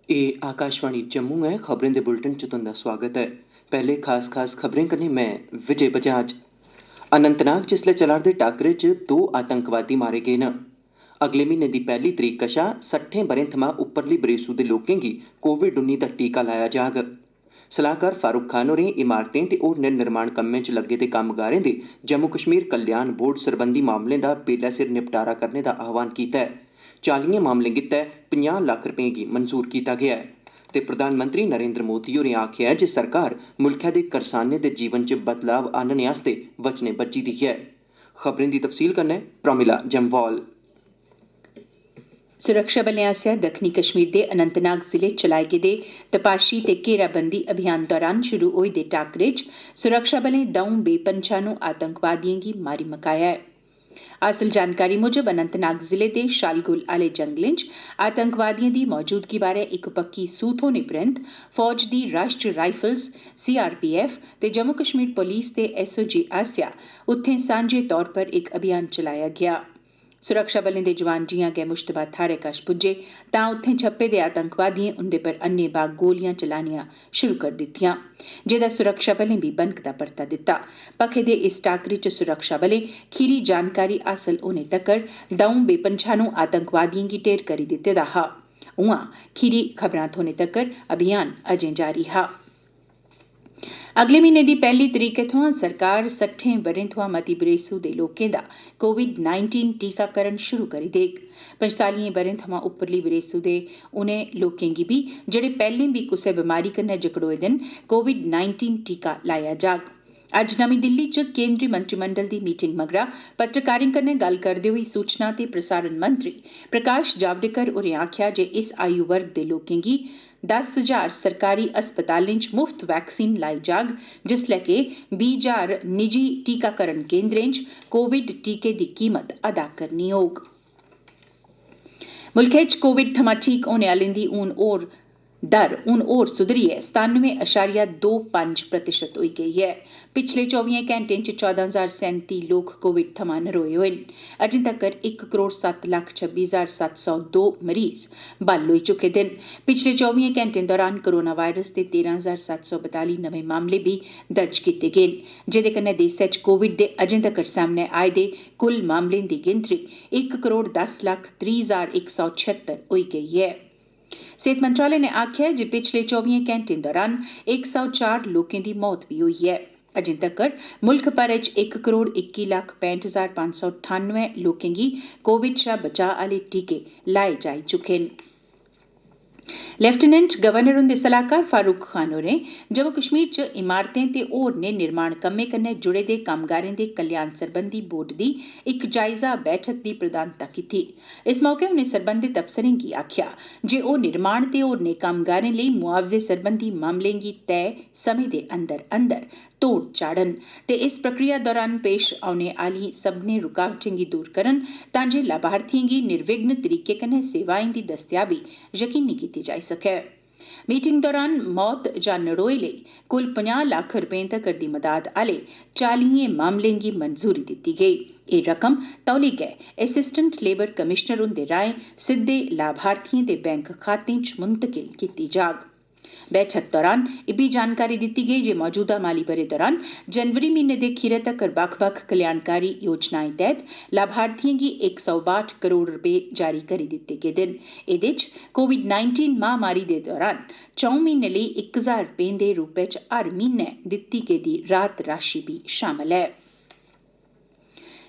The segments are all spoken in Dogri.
एह् आकाशवाणी जम्मू है। खबरें दे बुलेटिन च तुंदा स्वागत है। पैह्ले खास खबरें कन्नै मैं विजय बजाज। अनंतनाग जिसलै चला'रदे टाक्करे च 2 आतंकवादी मारे गे न। अगले म्हीने दी पैह्ली तरीक कशा 60 ब'रें थमां उप्परली बरेसू दे लोकें गी कोविड-19 दा टीका लाया जाग। सलाहकार फारूक खान होरें इमारतें ते होरनें निर्माण कम्में च लग्गे दे कम्मगारें दे जम्मू कश्मीर कल्याण बोर्ड सरबंधी मामलें दा बेल्लै सिर निपटारा करने दा आह्वान कीता है। 40 मामलें गितै 50 लक्ख रपें गी मंजूर कीता गेआ ऐ ते प्रधानमंत्री नरेंद्र मोदी होरें आखेआ ऐ जे सरकार मुल्खै दे करसानें दे जीवन च बदलाव आह्नने आस्तै वचने बज्झी दी ऐ। खबरें दी तफसील कन्नै प्रोमिला जम्वाल। सुरक्षा बलें आसेआ दक्खनी कश्मीर दे अनंतनाग जिले च चलाए गेदे तपाशी ते घेराबंदी अभियान दौरान शुरु होए दे टाक्करे च सुरक्षा बलें दौं बेपन्छानू आतंकवादिएं गी मारी मकाया ऐ। हासल जानकारी मुजब अनंतनाग जिले दे शालगुल आह्ले जंगलें च आतंकवादिएं दी मौजूदगी बारै इक पक्की सूह थ्होने परैन्त फौज दी राष्ट्री राइफल्स, सीआरपीएफ ते जम्मू कश्मीर पुलिस ते एसओजी आसेआ उत्थें सांझे तौर पर इक अभियान चलाया गेआ। सुरक्षा बलें दे जवान जिआं गै मुश्तबा थाह्रै कश पुज्जे तां उत्थें छप्पे दे आतंकवादिएं उंदे पर अन्नेबाह् गोलियां चलानियां शुरु करी दित्तिआं, जेह्दा सुरक्षा बलें बी बनकदा परता दित्ता। भखे दे इस टाक्करे च सुरक्षा बलें खीरी जानकारी हासल होने तक्कर दौं बेपन्छानू आतंकवादिएं गी ढेर करी दित्ते दा हा। उआं खीरी खबरां थ्होने तक्कर अभियान अजें जारी हा। अगले म्हीने दी पैह्ली तरीकै थमां सरकार 60 ब'रें थमां मती बरेसू दे लोकें दा कोविड-19 टीकाकरण शुरु करी देग। 45 ब'रें थमां उप्परली बरेसू दे उनें लोकें गी बी जेह्ड़े पैह्लें बी कुसै बमारी कन्नै जकड़ोए दे न, कोविड-19 टीका लाया जाग। अज्ज नमीं दिल्ली च केंद्री मंत्रिमंडल दी मीटिंग मगरा पत्रकारें कन्नै गल्ल करदे होई सूचना ते प्रसारण मंत्री प्रकाश जावडेकर होरें आखेआ जे इस आयु वर्ग दे लोकें गी 10,000 सरकारी अस्पतालें च मुफ्त वैक्सीन लाई जाग, जिसलै कि 20,000 निजी टीकाकरण केंद्रें च कोविड टीके दी कीमत अदा करनी होग। मुल्खै च कोविड थमां ठीक होने आह्लें दी दर हून होर सुधरियै 97.25% होई गेई ऐ। पिछले 24 घैंटें च 14,037 लोक कोविड थमां नरोए होए न। अजें तक्कर 1,07,26,702 मरीज बल होई चुके दे न। पिछले 24 घैंटें दौरान कोरोना वायरस दे 13,742 नमें मामले बी दर्ज कीते गे न, जेह्दे कन्नै देसै च कोविड दे अजें तक्कर सामने आए दे कुल मामलें दी गिनतरी 1,10,30,176 होई गेई ऐ। सेहत मंत्रालय ने आखेआ जे पिछले 24 घैंटें दौरान 104 लोकें दी मौत बी होई ऐ। अजें तक्कर मुल्ख भरै च 1,61,65,598 लोकें गी कोविड शा बचाऽ आह्ले टीके लाए जाई चुके न। लेफ्टिनेंट गवर्नर हुंदे सलाहकार फारूक खान होरें जम्मू कश्मीर च इमारतें ते होरनें निर्माण कम्में कन्नै जुड़े दे कम्मगारें दे कल्याण सरबंधी बोर्ड दी इक जायजा बैठक दी प्रधानता कीती। इस मौके उनें सरबंधित अफसरें गी आखेआ जे ओह् निर्माण ते होरनें कम्मगारें लेई मुआवजे सरबंधी मामलें गी तय समें दे अंदर अंदर तोड़ चाढ़न ते इस प्रक्रिया दौरान पेश औने आह्ली सब्भनें रुकावटें गी दूर करन तां जे लाभार्थिएं गी निर्विघ्न तरीके कन्नै सेवाएं दी दस्तयाबी यकीनी कीती जाई सकै। मीटिंग दौरान मौत जां नड़ोए लेई कुल 50 लक्ख रपें तगर दी मदाद आह्ले 40 मामलें गी मंजूरी दित्ती गेई। एह् रकम तौले गै असिस्टेंट लेबर कमिशनर हुंदे राएं सिद्दे लाभार्थिएं दे बैंक खातें च मुंतकिल कीती जाग। बैठक दौरान इब्बी जानकारी दित्ती गेई जे मौजूदा माली ब'रे दौरान जनवरी म्हीने दे खीरै तक्कर बक्ख-बक्ख कल्याणकारी योजनाएं तैह्त लाभार्थिएं गी 162 करोड़ रपेऽ जारी करी दित्ते गेदे न। एह्दे च कोविड-19 महामारी दे दौरान 4 म्हीनें लेई 1,000 रपें दे रूपै च हर म्हीनै दित्ती गेदी राहत राशि बी शामल ऐ।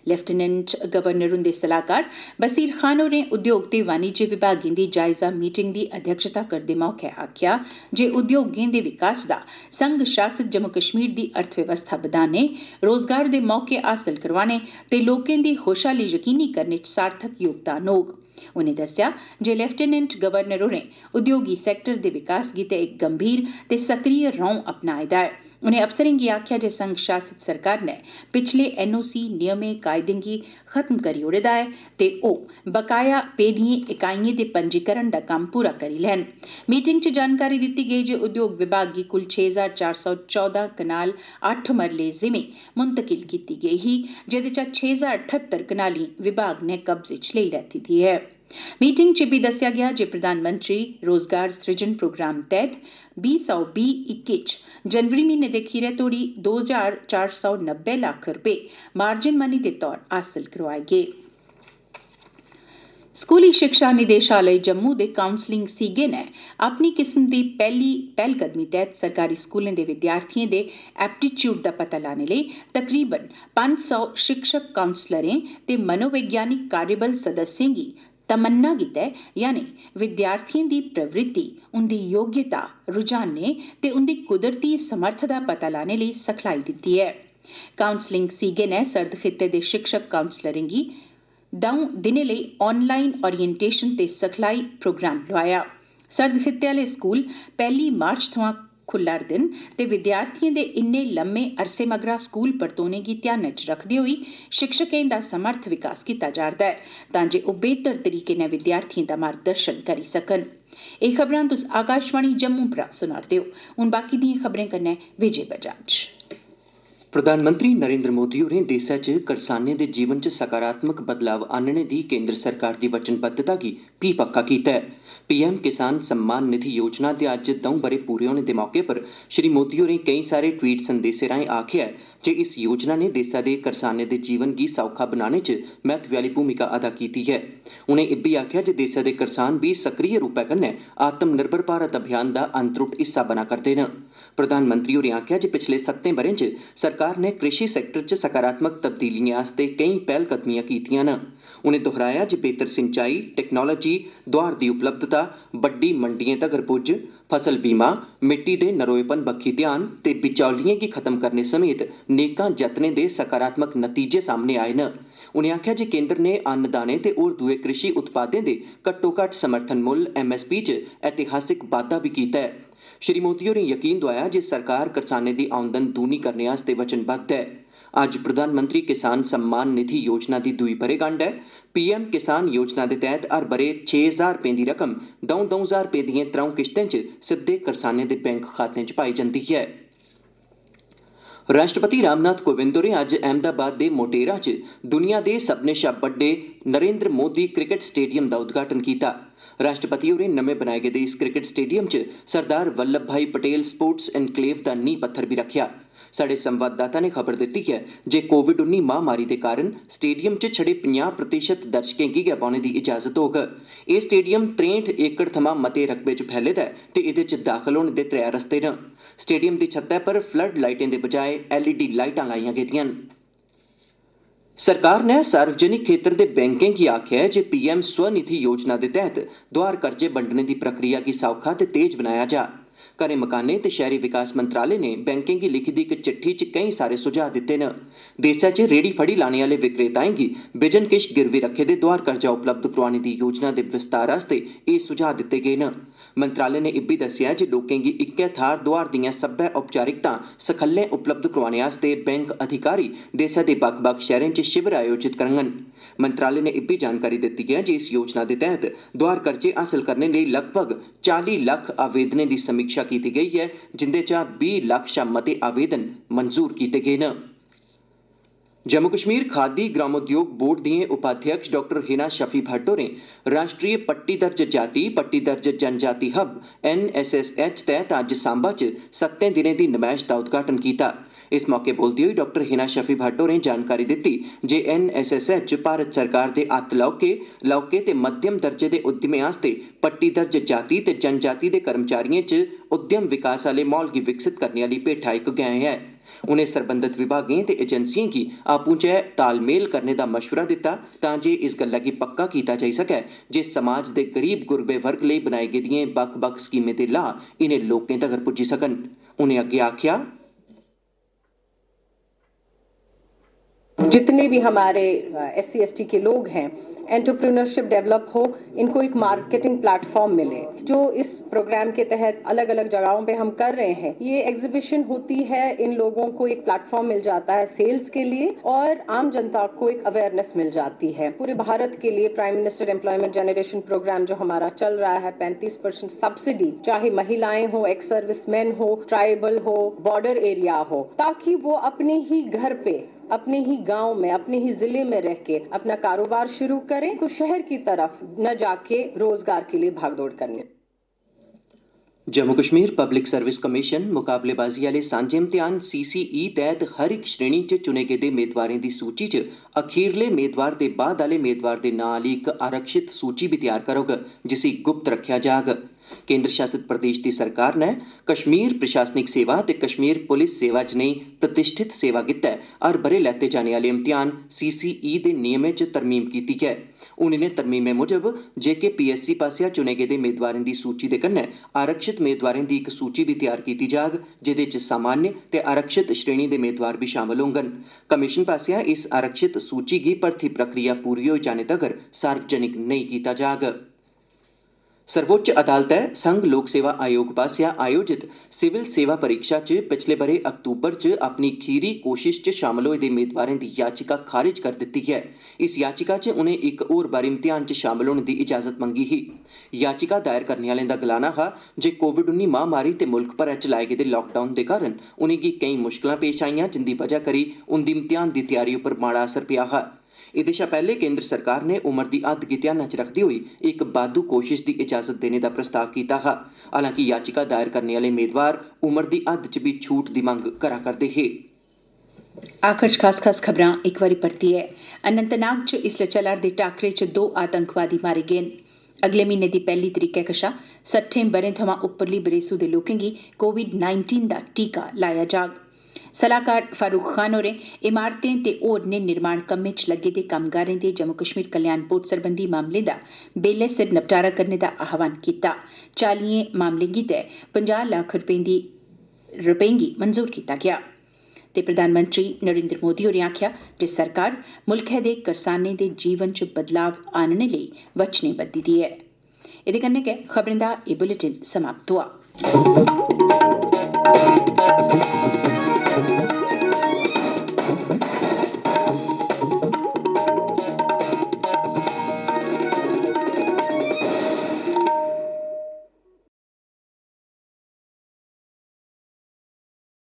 लेफ्टिनेंट गवर्नर हुंदे सलाहकार बसीर खान होरें उद्योग ते वाणिज्य विभागें दी जायजा मीटिंग दी अध्यक्षता करदे मौके आखेआ जे उद्योगें दे विकास दा संघ शासित जम्मू कश्मीर दी अर्थव्यवस्था बधाने, रोजगार दे मौके हासल करोआने ते लोकें दी खुशहाली यकीनी करने च सार्थक योगदान होग। उनें दस्सेआ जे लेफ्टिनेंट गवर्नर होरें उद्योगी सैक्टर दे विकास गितै इक गंभीर ते सक्रिय रौं अपनाए दा ऐ। उनें अफसरें गी आखेआ जे संघ शासित सरकार नै पिछले एनओसी नियमें कायदें गी खत्म करी ओड़े दा ऐ ते ओह् बकाया पेदिएं इकाइएं दे पंजीकरण दा कम्म पूरा करी लैन। मीटिंग च जानकारी दित्ती गेई जे उद्योग विभाग गी कुल 6,414 कनाल 8 मरले जिमीं मुंतकिल कीती गेई ही, जेह्दे चा 6,078 कनालीं विभाग नै कब्जे च लेई लैती दी ऐ। मीटिंग च भी दस्सेआ गया जे प्रधानमंत्री रोजगार सृजन प्रोग्राम तैह्त 2021 च जनवरी म्हीने दे खीरै तोड़ी 2490 लक्ख रपे मार्जिन मनी दे तौर हासल करोआए गे। स्कूली शिक्षा निदेशालय जम्मू दे काउंसलिंग सीगे ने अपनी किस्म दी पैह्ली पैह्लकदमी तैह्त सरकारी स्कूलें दे विद्यार्थिएं दे एप्टीट्यूड दा पता लाने लेई तकरीबन 500 शिक्षक काउंसलरें ते मनोवैज्ञानिक कार्यबल सदस्यें गी तमन्ना गितै यानी विद्यार्थिएं दी प्रवृत्ति, उंदी योग्यता, रुझानें ते उंदी कुदरती समर्थ दा पता लाने लेई सखलाई दित्ती ऐ। काउंसलिंग सीगे ने सर्द खित्ते दे शिक्षक काउंसलरें गी 2 दिनें लेई ऑनलाइन ओरिएंटेशन ते सखलाई प्रोग्राम लोआया। सर्द खित्ते आह्ले स्कूल 1 मार्च थमां खुल्ला'रदे न ते विद्यार्थिएं दे इन्ने लम्मे अरसे मगरा स्कूल परतोने गी ध्यानै च रखदे होई शिक्षकें दा समर्थ विकास कीता जा'रदा ऐ तां जे ओह् बेहतर तरीके नै विद्यार्थिएं दा मार्गदर्शन करी सकन। एह् खबरां तुस आकाशवाणी जम्मू परा सुना'रदे ओ। हुन बाकी दिएं खबरें कन्नै विजय बजाज। प्रधानमंत्री नरेंद्र मोदी होरें देसै च करसानें दे जीवन च सकारात्मक बदलाव आह्नने दी केंद्र सरकार दी वचनबद्धता गी फ्ही पक्का कीता ऐ। पीएम किसान सम्मान निधि योजना दे अज्ज 2 ब'रे पूरे होने दे मौके पर श्री मोदी होरें केईं सारे ट्वीट संदेसें राएं आखेआ ऐ जे इस योजना ने देसै दे करसानें दे जीवन गी सौखा बनाने च महत्वै आह्ली भूमिका अदा कीती ऐ। उनें इब्बी आखेआ जे देसै दे करसान बी सक्रिय रूपै कन्नै आत्मनिर्भर भारत अभियान दा अनत्रुट हिस्सा बना करदे न। प्रधानमंत्री होरें आखेआ जे पिछले 7 ब'रें च सरकार ने कृषि सैक्टर च सकारात्मक तब्दीलिएं आस्तै केईं पैह्लकदमियां कीतीआं न। उनें दोहराया जे बेहतर सिंचाई, टैक्नोलोजी, दोआर दी उपलब्धता, बड्डी मंडिएं तगर पुज्ज, फसल बीमा, मिट्टी दे नरोएपन बक्खी ध्यान ते बिचौलिएं गी खत्म करने समेत नेकां जतनें दे सकारात्मक नतीजे सामने आए न। उनें आखेआ जे केंद्र ने अन्नदाने ते होर दुए कृषि उत्पादें दे घट्टोघट्ट समर्थन मुल्ल MSP च ऐतिहासिक बाद्धा बी कीता ऐ। श्री मोदी होरें यकीन दोआया जे सरकार करसानें दी औंदन दूनी करने आस्तै वचनबद्ध ऐ। अज्ज प्रधानमंत्री किसान सम्मान निधि योजना दी दूई ब'रेगंढ ऐ। पीएम किसान योजना दे तैह्त हर ब'रे 6,000 रपें दी रकम 2-2,000 रपें दिएं 3 किश्तें च सिद्दे करसानें दे बैंक खातें च पाई जंदी ऐ। राष्ट्रपति रामनाथ कोविंद होरें अज्ज अहमदाबाद दे मोटेरा च दुनिया दे सब्भनें शा बड्डे नरेंद्र मोदी क्रिकेट स्टेडियम दा उद्घाटन कीता। राष्ट्रपति होरें नमें बनाए गेदे इस क्रिकेट स्टेडियम च सरदार वल्लभ भाई पटेल स्पोर्ट्स एनक्लेव दा नींह पत्थर बी रक्खेआ। साढ़े संवाददाता ने खबर दित्ती ऐ जे कोविड-19 महामारी दे कारण स्टेडियम च छड़े 50% दर्शकें गी गै बौह्ने दी इजाजत होग। एह् स्टेडियम 63 एकड़ थमां मते रकबे च फैले दा ऐ ते एह्दे च दाखल होने दे 3 रस्ते न। स्टेडियम दी छत्तै पर फ्लड लाइटें दे बजाय LED लाइटां लाइयां गेदिआं न। सरकार ने सार्वजनिक खेतर दे बैंकें गी आखेआ ऐ जे पीएम स्वनिधि योजना दे तैह्त दोआर कर्जे बंडने दी प्रक्रिया गी सौखा ते तेज बनाया जा। घरें मकानें ते शैह्री विकास मंत्रालय ने बैंकें गी लिखी दी इक चिट्ठी च केईं सारे सुझाऽ दित्ते न। देसै च रेहड़ी फड़ी लाने आह्ले विक्रेताएं गी बिजन किश गिरवी रक्खे दे दोआर कर्जा उपलब्ध करोआने दी योजना दे विस्तार आस्तै एह् सुझाऽ दित्ते गे न। मंत्रालय ने इब्बी दस्सेआ जे लोकें गी इक्कै थाह्र दोआर दिआं सब्बै औपचारिकतां सखल्ले उपलब्ध करोआने आस्तै बैंक अधिकारी देसै दे बक्ख-बक्ख शैह्रें च शिविर आयोजित करङन। मंत्रालय ने इब्बी जानकारी दित्ती ऐ जे इस योजना दे तैह्त दोआर कर्जे हासल करने लेई लगभग 40 लक्ख आवेदनें दी समीक्षा कीती गेई ऐ, जिंदे चा 20 लक्ख शा मते आवेदन मंजूर कीते गे न। जम्मू कश्मीर खादी ग्रामोद्योग बोर्ड दिएं उपाध्यक्ष डाक्टर हिना शफी भट्ट होरें राष्ट्रीय पट्टीदर्ज जाति पट्टीदर्ज जनजाति हब NSSH तैह्त अज्ज सांबा च 7 दिनें दी नमैश दा उद्घाटन कीता। इस मौके बोलदे होई डाक्टर हिना शफी भट्ट होरें जानकारी दित्ती जे NSSH भारत सरकार दे अत्त लौह्के ते मध्यम दर्जे दे उद्यमें आस्तै पट्टीदर्ज जाति ते जनजाति दे कर्मचारिएं च उद्यम विकास आह्ले म्हौल गी विकसित करने आह्ली भेठा इक गैं ऐ। उनें सरबंधत विभागें ते एजेंसिएं गी आपूं चै तालमेल करने दा मशवरा दित्ता तां जे इस गल्लै गी पक्का कीता जाई सकै जे समाज दे गरीब गुरबे वर्ग लेई बनाई गेदिएं बक्ख-बक्ख स्कीमें दे लाह् इनें लोकें तगर पुज्जी सकन। उनें अग्गे आखेआ, जितने भी हमारे SC/ST के लोग हैं, एंटरप्रेन्योरशिप डेवलप हो, इनको एक मार्केटिंग प्लेटफॉर्म मिले, जो इस प्रोग्राम के तहत अलग अलग जगहों पे हम कर रहे हैं। ये एग्जीबिशन होती है, इन लोगों को एक प्लेटफॉर्म मिल जाता है सेल्स के लिए और आम जनता को एक अवेयरनेस मिल जाती है। पूरे भारत के लिए prime minister employment generation programme जो हमारा चल रहा है, 35% सब्सिडी, चाहे महिलाएं हो, एक्स सर्विसमैन हो, ट्राइबल हो, बॉर्डर एरिया हो, ताकि वो अपने ही घर पे अपने ही गांव में, अपने ही जिले में रह के अपना कारोबार शुरू करें, तो शहर की तरफ न जाके रोजगार के लिए भागदौड़ करनी। Jammu Kashmir public service commission मुकाबलेबाजी आह्ले सांझे इम्तिहान CCE तैह्त हर इक श्रेणी च चुने गेदे मेदवारें दी सूची च अखीरले मेदवार दे बाद आह्ले मेदवार दे नां आह्ली इक आरक्षित सूची बी तैयार करोग, जिसी गुप्त रक्खेआ जाग। केंद्र शासित प्रदेश दी सरकार ने कश्मीर प्रशासनिक सेवा ते कश्मीर पुलिस सेवा जनेही प्रतिष्ठित सेवा गित्तै हर ब'रे लैते जाने आह्ले इम्तिहान CCE दे नियमें च तरमीम कीती ऐ। हून इनें तरमीमें मुजब जेके PSC पासेआ चुने गेदे मेदवारें दी सूची दे कन्नै आरक्षित मेदवारें दी इक सूची बी तैयार कीती जाग, जेह्दे च सामान्य ते आरक्षित श्रेणी दे मेदवार बी शामल होङन। कमीशन पासेआ इस आरक्षित सूची गी भर्थी प्रक्रिया पूरी होई जाने तगर सार्वजनिक नेईं कीता जाग। सर्वोच्च अदालतै संघ लोक सेवा आयोग पासेआ आयोजित सिविल सेवा परीक्षा च पिछले ब'रे अक्तूबर च अपनी खीरी कोशिश च शामल होए दे मेदवारें दी याचिका खारिज कर दित्ती ऐ। इस याचिका च उनें इक होर बारी इम्तिहान च शामल होने दी इजाजत मंगी ही। याचिका दायर करने आह्लें दा गलाना हा जे कोविड-19 महामारी ते मुल्ख भरै च लाए गेदे लॉकडाउन दे कारण उनेंगी केईं मुश्कलां पेश आईआं, जिंदी वजह करी उंदी इम्तिहान दी तैयारी उप्पर माड़ा असर पेआ हा। एह्दे शा पैह्ले केंद्र सरकार ने उमर दी हद्द गी ध्याना च रखदे होई इक बाद्धू कोशिश दी इजाजत देने दा प्रस्ताव कीता हा। हालांकि याचिका दायर करने आह्ले मेदवार उमर दी हद्द च भी छूट दी मंग करा करदे हे। आखिर च खास खबरां इक बारी परतियै। अनंतनाग च इसलै चला'रदे टाकरे च 2 आतंकवादी मारे गे न। अगले म्हीने दी 1 तरीकै कशा 60 ब'रें थमां उप्परली बरेसू दे लोकें गी कोविड-19 दा टीका लाया जाग। सलाहकार फारूक खान होरें इमारतें ते होरनें निर्माण कम्में च लग्गे दे कम्मगारें दे जम्मू कश्मीर कल्याण बोर्ड सरबंधी मामलें दा बेल्लै सिर निपटारा करने दा आह्वान कीता। 40 मामलें गितै 50 लक्ख रपें गी मंजूर कीता गेआ। ते प्रधानमंत्री नरेंद्र मोदी होरें आखेआ जे सरकार मुल्खै दे करसानें दे जीवन च बदलाव आह्नने लेई वचनेबद्ध दी ऐ। एह्दे कन्नै गै खबरें दा एह् बुलेटिन समाप्त होआ।